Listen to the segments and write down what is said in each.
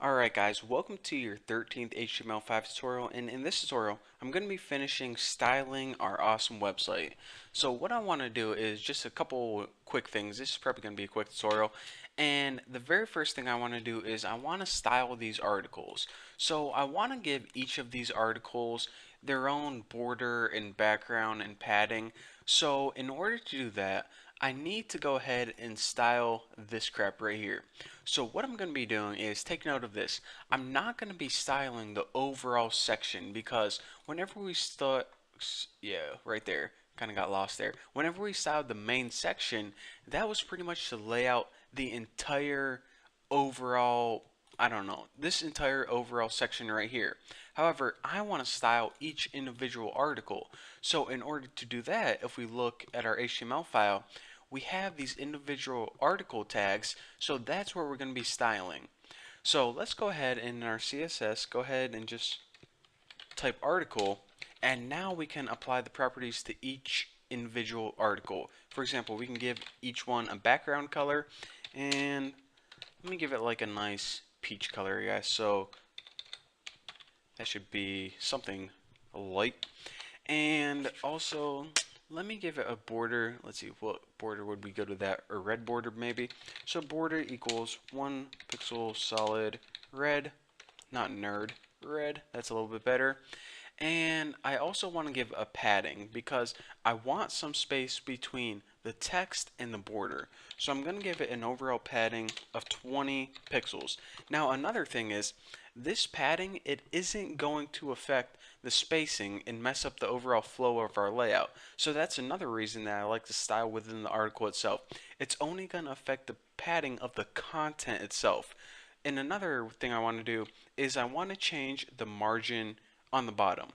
Alright guys, welcome to your 13th HTML5 tutorial, and in this tutorial I'm going to be finishing styling our awesome website. So what I want to do is just a couple quick things. This is probably going to be a quick tutorial, and the very first thing I want to do is I want to style these articles. So I want to give each of these articles their own border and background and padding. So in order to do that, I need to go ahead and style this crap right here. So what I'm going to be doing is take note of this. I'm not going to be styling the overall section because whenever we start, yeah, right there, kind of got lost there. Whenever we styled the main section, that was pretty much to lay out the entire overall, I don't know, this entire overall section right here. However, I want to style each individual article. So in order to do that, if we look at our HTML file, we have these individual article tags, so that's where we're going to be styling. So let's go ahead in our CSS, go ahead and just type article, and now we can apply the properties to each individual article. For example, we can give each one a background color, and let me give it like a nice peach color, guys. So that should be something light. And also, let me give it a border. Let's see, what border would we go to that? A red border maybe. So border equals 1 pixel solid red, not nerd, red. That's a little bit better. And I also want to give a padding because I want some space between the text and the border. So I'm going to give it an overall padding of 20 pixels. Now another thing is, this padding, it isn't going to affect the spacing and mess up the overall flow of our layout. So that's another reason that I like to style within the article itself. It's only going to affect the padding of the content itself. And another thing I want to do is I want to change the margin on the bottom.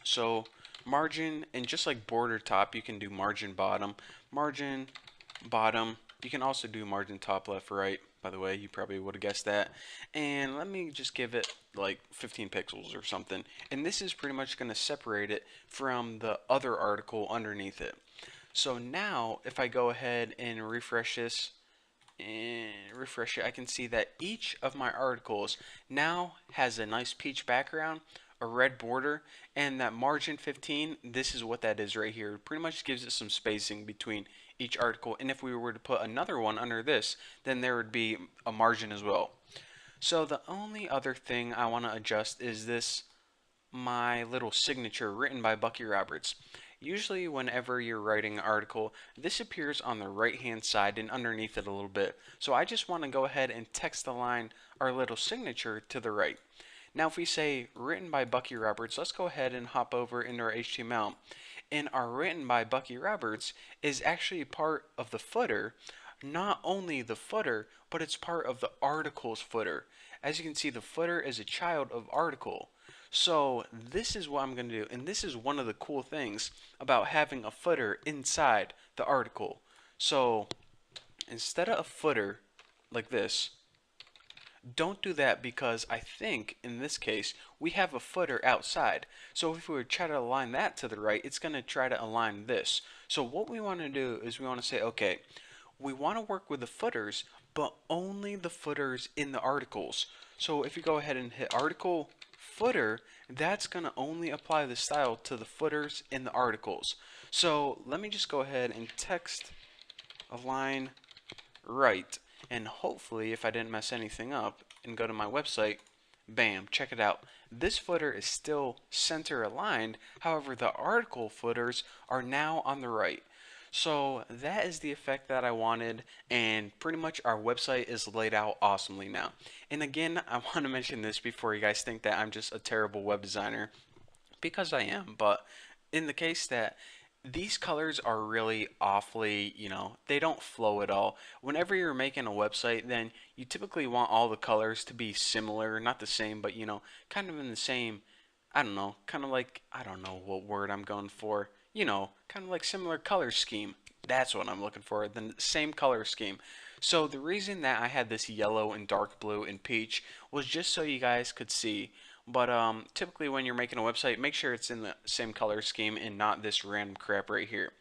So margin, and just like border top, you can do margin bottom, margin bottom. You can also do margin top, left, right. By the way, you probably would have guessed that. And let me just give it like 15 pixels or something. And this is pretty much going to separate it from the other article underneath it. So now, if I go ahead and refresh this, I can see that each of my articles now has a nice peach background, a red border, and that margin 15, this is what that is right here. It pretty much gives it some spacing between each article, and if we were to put another one under this, then there would be a margin as well. So the only other thing I want to adjust is this, my little signature written by Bucky Roberts. Usually whenever you're writing an article, this appears on the right hand side and underneath it a little bit. So I just want to go ahead and text align our little signature to the right. Now if we say written by Bucky Roberts, let's go ahead and hop over into our HTML. And our written by Bucky Roberts is actually part of the footer. Not only the footer, but it's part of the article's footer. As you can see, the footer is a child of article. So this is what I'm going to do, and this is one of the cool things about having a footer inside the article. So instead of a footer like this, don't do that, because I think in this case we have a footer outside. So if we were to try to align that to the right, it's going to try to align this. So what we want to do is we want to say, okay, we want to work with the footers, but only the footers in the articles. So if you go ahead and hit article footer, that's going to only apply the style to the footers in the articles. So let me just go ahead and text align right, and hopefully if I didn't mess anything up and go to my website, bam, check it out. This footer is still center aligned, however the article footers are now on the right. So that is the effect that I wanted, and pretty much our website is laid out awesomely now. And again, I want to mention this before you guys think that I'm just a terrible web designer, because I am, but in the case that these colors are really awfully, they don't flow at all. Whenever you're making a website, then you typically want all the colors to be similar, not the same, but kind of in the same, I don't know, kind of like, I don't know what word I'm going for, kind of like similar color scheme. That's what I'm looking for, the same color scheme. So the reason that I had this yellow and dark blue and peach was just so you guys could see. But typically when you're making a website, make sure it's in the same color scheme and not this random crap right here.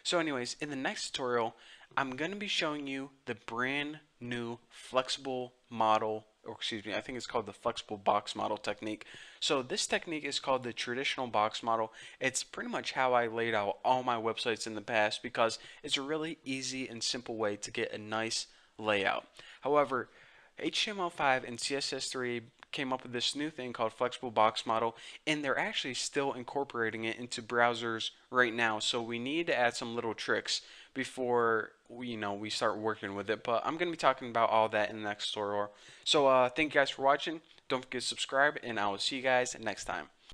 So anyways, in the next tutorial, I'm going to be showing you the brand new flexible model or excuse me, I think it's called the flexible box model technique. So this technique is called the traditional box model. It's pretty much how I laid out all my websites in the past because it's a really easy and simple way to get a nice layout. However, HTML5 and CSS3 came up with this new thing called flexible box model, and they're actually still incorporating it into browsers right now. So we need to add some little tricks before we start working with it. But I'm going to be talking about all that in the next tutorial. So thank you guys for watching. Don't forget to subscribe, and I will see you guys next time.